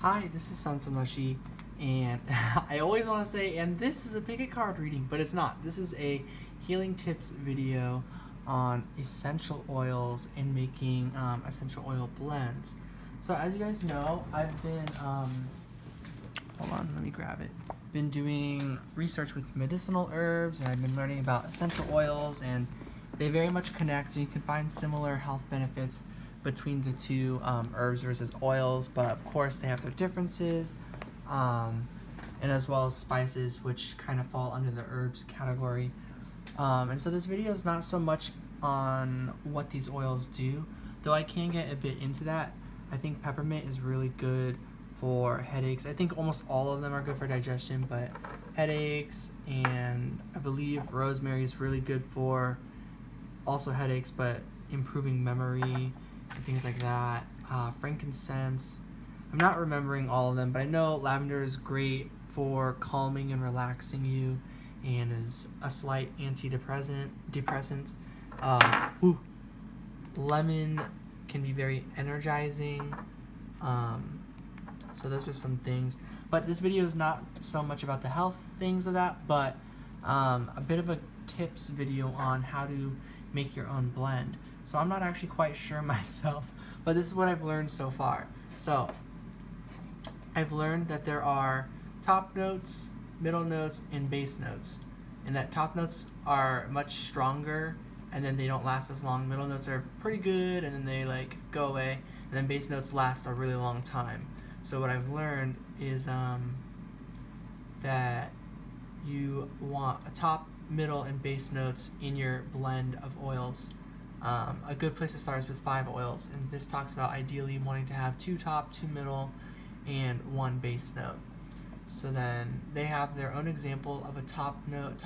Hi, this is Sansamushi, and I always want to say, and this is a pick a card reading, but it's not. This is a healing tips video on essential oils and making essential oil blends. So as you guys know, I've been, hold on, let me grab it. Been doing research with medicinal herbs, and I've been learning about essential oils, and they very much connect, and you can find similar health benefits between the two herbs versus oils, but of course they have their differences, and as well as spices, which kind of fall under the herbs category. And so this video is not so much on what these oils do, though I can get a bit into that. I think peppermint is really good for headaches. I think almost all of them are good for digestion, but headaches, and I believe rosemary is really good for also headaches, but improving memory and things like that. Frankincense, I'm not remembering all of them, but I know lavender is great for calming and relaxing you, and is a slight depressant. Lemon can be very energizing. So those are some things. But this video is not so much about the health things of that, but a bit of a tips video on how to make your own blend. So I'm not actually quite sure myself, but this is what I've learned so far. So I've learned that there are top notes, middle notes, and base notes, and that top notes are much stronger and then they don't last as long. Middle notes are pretty good and then they like go away, and then base notes last a really long time. So what I've learned is that you want a top, middle, and base notes in your blend of oils. A good place to start is with 5 oils, and this talks about ideally wanting to have 2 top, 2 middle, and 1 base note. So then they have their own example of a top note,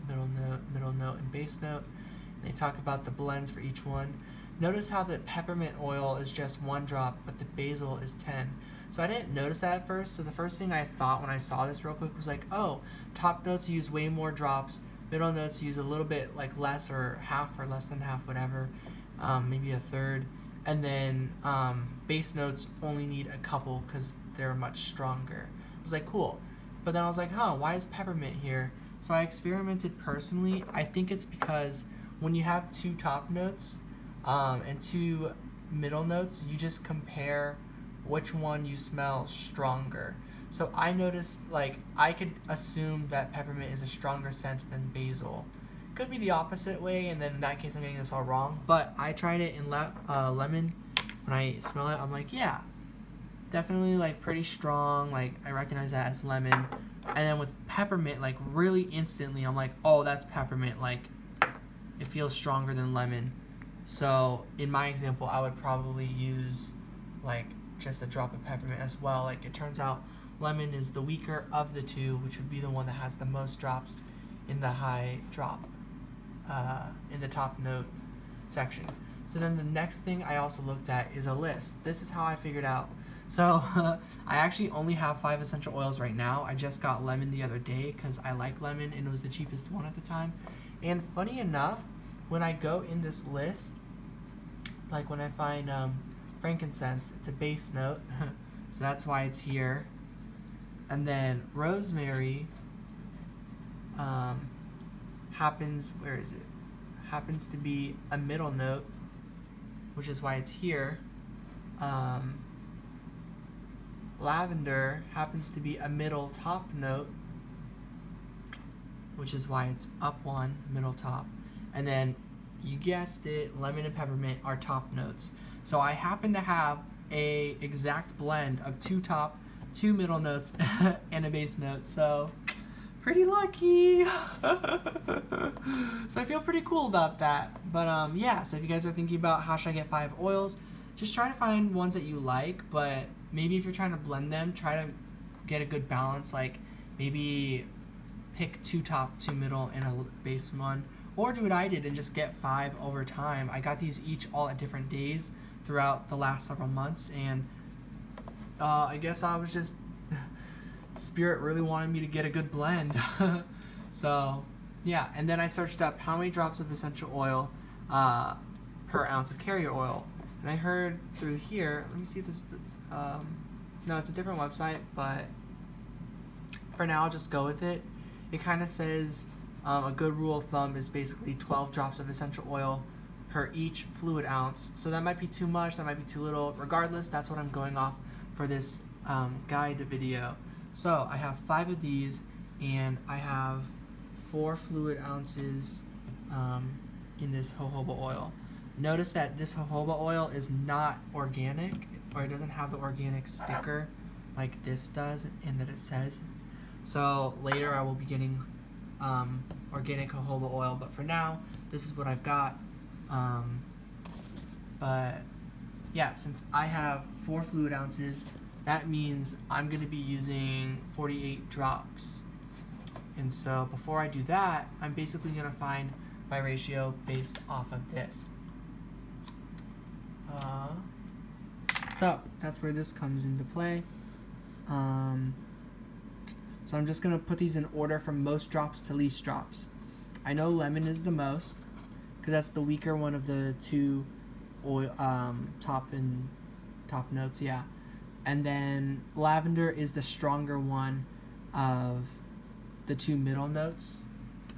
middle note, and base note. And they talk about the blends for each one. Notice how the peppermint oil is just 1 drop, but the basil is 10. So I didn't notice that at first, so the first thing I thought when I saw this real quick was like, oh, top notes use way more drops, middle notes use a little bit like less, or half or less than half, whatever, maybe a third, and then base notes only need a couple because they're much stronger. I was like, cool. But then I was like, why is peppermint here? So I experimented personally. I think it's because when you have 2 top notes and 2 middle notes, you just compare which one you smell stronger. So I noticed, like, I could assume that peppermint is a stronger scent than basil. Could be the opposite way, and then in that case I'm getting this all wrong. But I tried it in lemon. When I smell it, I'm like, yeah, definitely like pretty strong. Like I recognize that as lemon. And then with peppermint, like really instantly, I'm like, oh, that's peppermint. Like it feels stronger than lemon. So in my example, I would probably use like just a drop of peppermint as well. Like it turns out lemon is the weaker of the two, which would be the one that has the most drops in the high drop, in the top note section. So then the next thing I also looked at is a list. This is how I figured out. So I actually only have 5 essential oils right now. I just got lemon the other day because I like lemon and it was the cheapest one at the time. And funny enough, when I go in this list, like when I find frankincense, it's a base note, so that's why it's here. And then rosemary happens to be a middle note, which is why it's here. Lavender happens to be a middle top note, which is why it's up 1, middle top. And then you guessed it, lemon and peppermint are top notes. So I happen to have a exact blend of 2 top, 2 middle notes, and a base note. So pretty lucky. So I feel pretty cool about that. But yeah, so if you guys are thinking about how should I get 5 oils, just try to find ones that you like, but maybe if you're trying to blend them, try to get a good balance. Like maybe pick 2 top, 2 middle, and a base one. Or do what I did and just get 5 over time. I got these each all at different days throughout the last several months, and I guess I was just Spirit really wanted me to get a good blend. So yeah, and then I searched up how many drops of essential oil per ounce of carrier oil, and I heard through here, let me see if this No, it's a different website, but for now I'll just go with it. It kind of says a good rule of thumb is basically 12 drops of essential oil per each fluid ounce. So that might be too much, that might be too little. Regardless, that's what I'm going off for this guide video. So I have 5 of these, and I have 4 fluid ounces in this jojoba oil. Notice that this jojoba oil is not organic, or it doesn't have the organic sticker like this does, and that it says. So later I will be getting organic jojoba oil, but for now, this is what I've got. But yeah, since I have 4 fluid ounces, that means I'm going to be using 48 drops. And so before I do that, I'm basically going to find my ratio based off of this. So that's where this comes into play. So I'm just going to put these in order from most drops to least drops. I know lemon is the most, because that's the weaker one of the 2 oil, top notes, yeah. And then lavender is the stronger one of the 2 middle notes.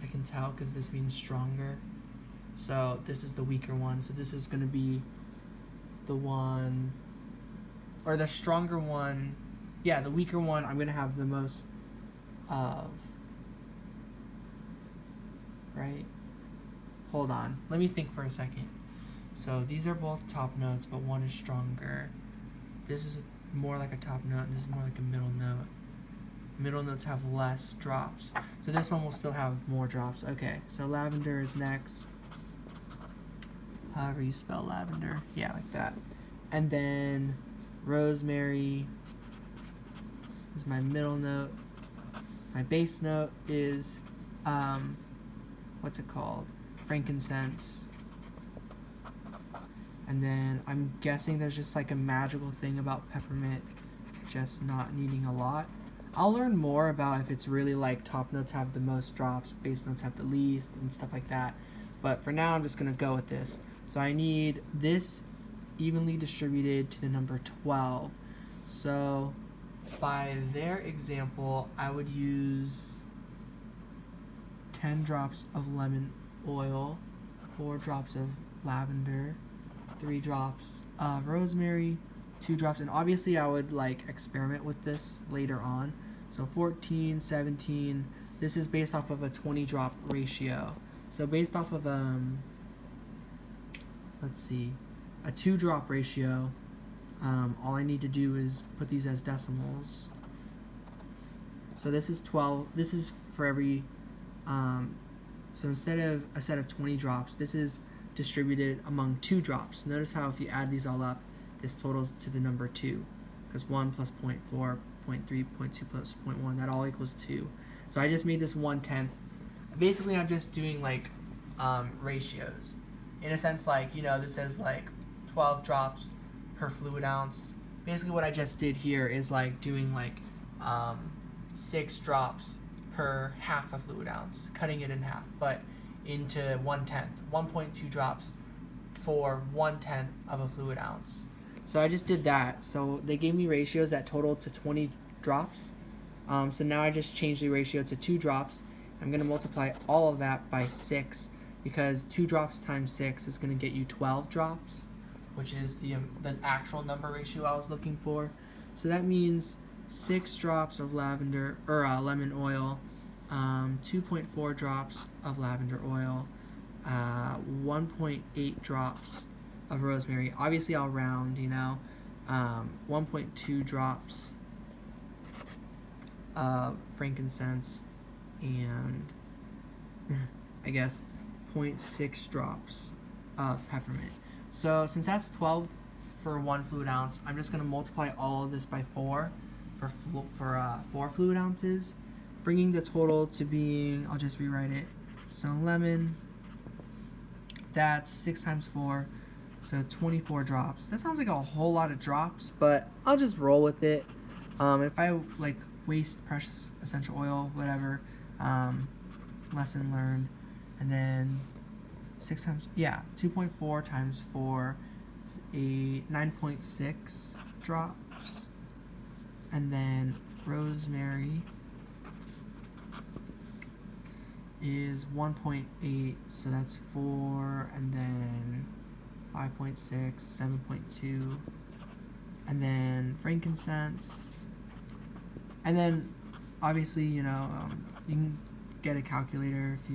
I can tell because this means stronger. So this is the weaker one. So this is going to be the one, or the stronger one. Yeah, the weaker one I'm going to have the most of. Right? Hold on. Let me think for a second. So these are both top notes, but one is stronger. This is more like a top note, and this is more like a middle note. Middle notes have less drops. So this one will still have more drops. Okay, so lavender is next. However you spell lavender. Yeah, like that. And then rosemary is my middle note. My base note is, what's it called? Frankincense. And then I'm guessing there's just like a magical thing about peppermint just not needing a lot. I'll learn more about if it's really like top notes have the most drops, base notes have the least, and stuff like that. But for now, I'm just going to go with this. So I need this evenly distributed to the number 12. So by their example, I would use 10 drops of lemon oil, 4 drops of lavender, 3 drops of rosemary, 2 drops, and obviously I would like experiment with this later on. So 14, 17, this is based off of a 20 drop ratio. So based off of let's see, a 2 drop ratio, all I need to do is put these as decimals. So this is 12, this is for every, so instead of a set of 20 drops, this is distributed among 2 drops. Notice how if you add these all up, this totals to the number 2, because 1 plus 0.4, 0.3, 0.2 plus 0.1, that all equals 2. So I just made this 1/10. Basically, I'm just doing like ratios. In a sense, like, you know, this says like 12 drops per fluid ounce. Basically what I just did here is like doing like 6 drops per half a fluid ounce, cutting it in half, but into 1/10, 1.2 drops for 1/10 of a fluid ounce. So I just did that. So they gave me ratios that totaled to 20 drops. So now I just changed the ratio to 2 drops. I'm going to multiply all of that by 6, because 2 drops times 6 is going to get you 12 drops, which is the actual number ratio I was looking for. So that means 6 drops of lavender or lemon oil, 2.4 drops of lavender oil, 1.8 drops of rosemary. Obviously I'll round, you know, 1.2 drops of frankincense, and I guess 0.6 drops of peppermint. So since that's 12 for 1 fluid ounce, I'm just going to multiply all of this by 4 for 4 fluid ounces, bringing the total to being, I'll just rewrite it. So lemon, that's 6 times 4, so 24 drops. That sounds like a whole lot of drops, but I'll just roll with it. If I like waste precious essential oil, whatever, lesson learned. And then 6 times, yeah, 2.4 times 4 is 9.6 drops. and then rosemary is 1.8, so that's 4, and then 5.6, 7.2, and then frankincense, and then obviously, you can get a calculator if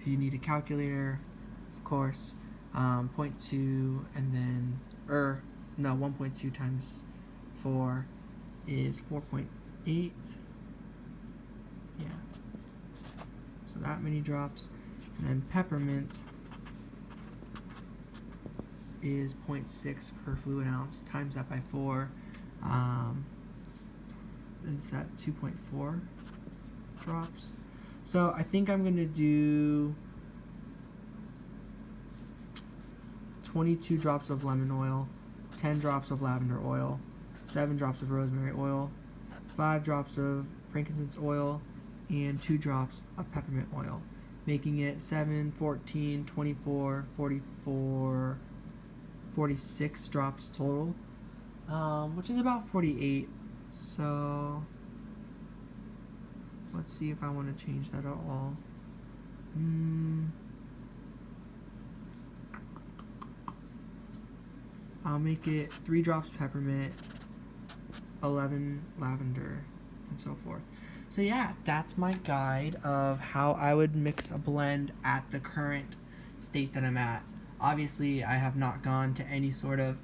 you need a calculator, of course. 0.2, and then 1.2 times 4 is 4.8. Yeah. So that many drops. And then peppermint is 0.6 per fluid ounce. Times that by 4. Is that 2.4 drops? So I think I'm going to do 22 drops of lemon oil, 10 drops of lavender oil, 7 drops of rosemary oil, 5 drops of frankincense oil, and 2 drops of peppermint oil, making it 7, 14, 24, 44, 46 drops total, which is about 48. So let's see if I want to change that at all. I'll make it 3 drops peppermint, 11 lavender, and so forth. So yeah, that's my guide of how I would mix a blend at the current state that I'm at. Obviously, I have not gone to any sort of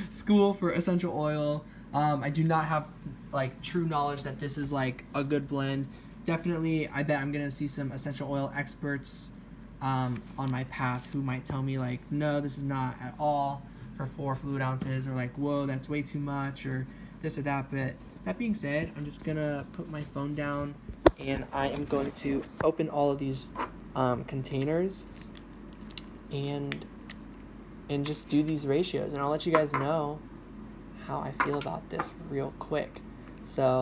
school for essential oil. I do not have like true knowledge that this is like a good blend. Definitely, I bet I'm gonna see some essential oil experts on my path who might tell me like, no, this is not at all for 4 fluid ounces, or like, whoa, that's way too much, or this or that. But that being said, I'm just gonna put my phone down and I am going to open all of these containers and just do these ratios, and I'll let you guys know how I feel about this real quick. So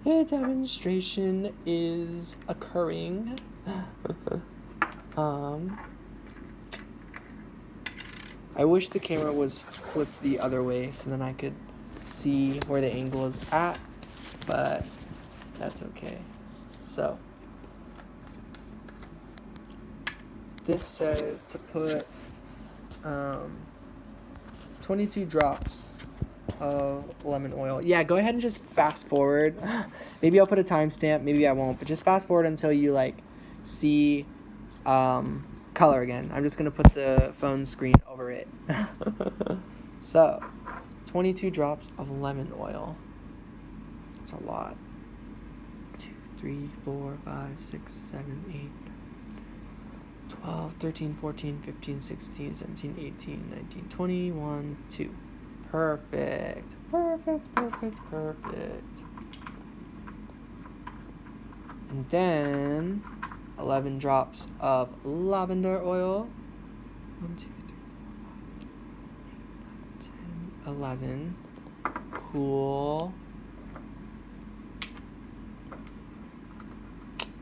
a demonstration is occurring. I wish the camera was flipped the other way so then I could see where the angle is at, but that's okay. So this says to put 22 drops of lemon oil. Yeah, go ahead and just fast forward. Maybe I'll put a timestamp, maybe I won't, but just fast forward until you like see color again. I'm just gonna put the phone screen over it. So 22 drops of lemon oil. That's a lot. 2, 3, 4, 5, 6, 7, 8, 12, 13, 14, 15, 16, 17, 18, 19, 20, 1, 2. Perfect. And then 11 drops of lavender oil. 1, 2, 3, 4, 5, 6, 7, 8, 9, 10, 11. Cool.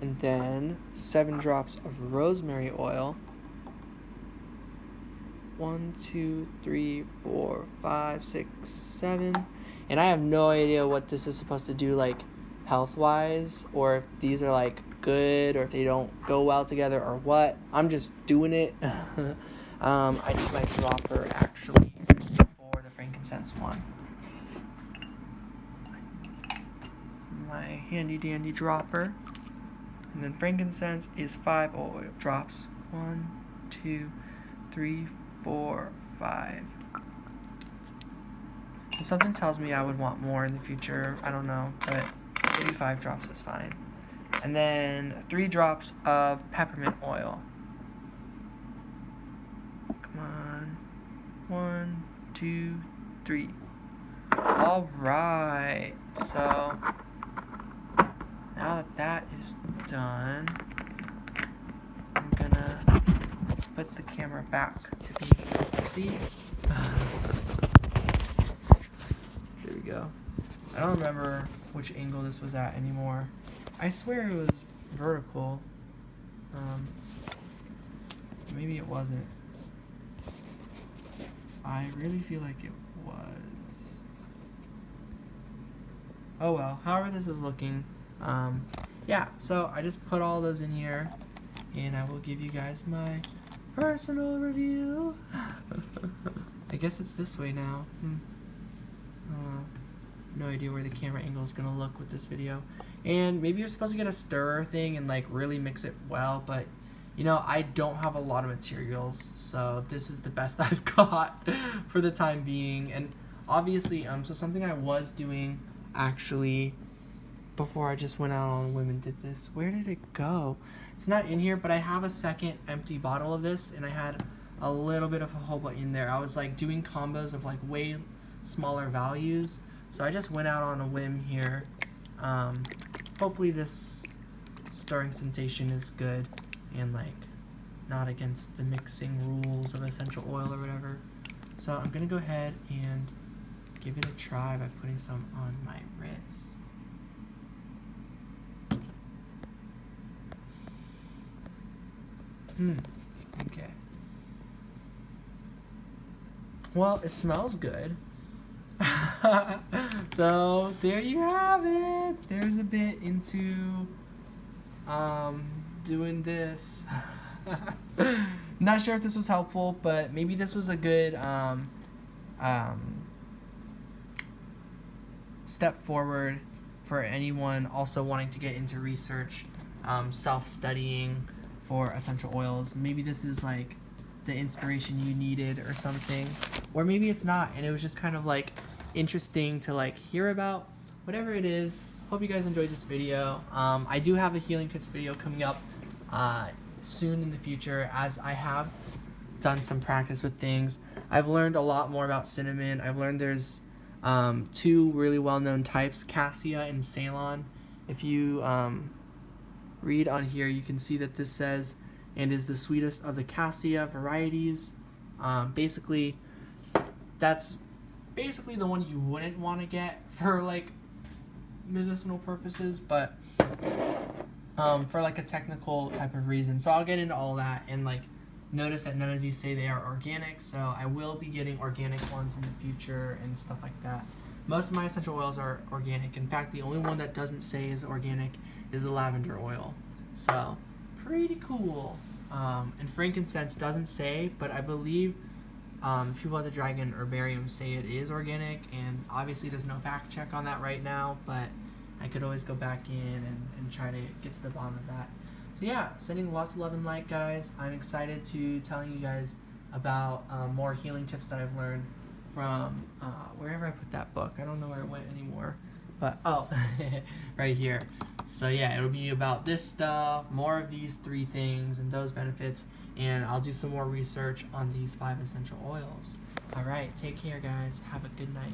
And then 7 drops of rosemary oil. 1, 2, 3, 4, 5, 6, 7. And I have no idea what this is supposed to do, like, health-wise, or if these are, like, good, or if they don't go well together, or what. I'm just doing it. I need my dropper, actually, for the frankincense one. My handy-dandy dropper. And then frankincense is 5 oil drops. 1, 2, 3, 4, 5. And something tells me I would want more in the future. I don't know, but maybe 5 drops is fine. And then 3 drops of peppermint oil. Come on. 1, 2, 3. All right. So now that that is done, I'm gonna put the camera back to be able to see. There we go. I don't remember which angle this was at anymore. I swear it was vertical. Maybe it wasn't. I really feel like it was. Oh well, however this is looking. Yeah, so I just put all those in here, and I will give you guys my personal review. I guess it's this way now. No idea where the camera angle is gonna look with this video. And maybe you're supposed to get a stirrer thing and like really mix it well, but you know, I don't have a lot of materials, so this is the best I've got for the time being. And obviously, so something I was doing actually before I just went out on a whim and did this. Where did it go? It's not in here, but I have a second empty bottle of this, and I had a little bit of jojoba in there. I was like doing combos of like way smaller values, so I just went out on a whim here. Hopefully this stirring sensation is good and like not against the mixing rules of essential oil or whatever. So I'm gonna go ahead and give it a try by putting some on my wrist. Okay. Well, it smells good. So there you have it. There's a bit into doing this. Not sure if this was helpful, but maybe this was a good step forward for anyone also wanting to get into research, self-studying for essential oils. Maybe this is like the inspiration you needed or something, or maybe it's not, and it was just kind of like interesting to like hear about. Whatever it is, hope you guys enjoyed this video. I do have a healing tips video coming up soon in the future, as I have done some practice with things. I've learned a lot more about cinnamon. I've learned there's two really well-known types, cassia and Ceylon. If you read on here, you can see that this says, and is the sweetest of the cassia varieties. Basically, that's basically the one you wouldn't want to get for like medicinal purposes, but for like a technical type of reason. So I'll get into all that, and like notice that none of these say they are organic, so I will be getting organic ones in the future and stuff like that. Most of my essential oils are organic. In fact, the only one that doesn't say is organic is the lavender oil. So pretty cool. And frankincense doesn't say, but I believe people at the Dragon Herbarium say it is organic, and obviously there's no fact check on that right now, but I could always go back in and try to get to the bottom of that. So yeah, sending lots of love and light, guys. I'm excited to telling you guys about more healing tips that I've learned from wherever I put that book. I don't know where it went anymore, but oh, right here. So yeah, it'll be about this stuff, more of these 3 things and those benefits, and I'll do some more research on these 5 essential oils. All right, take care, guys. Have a good night.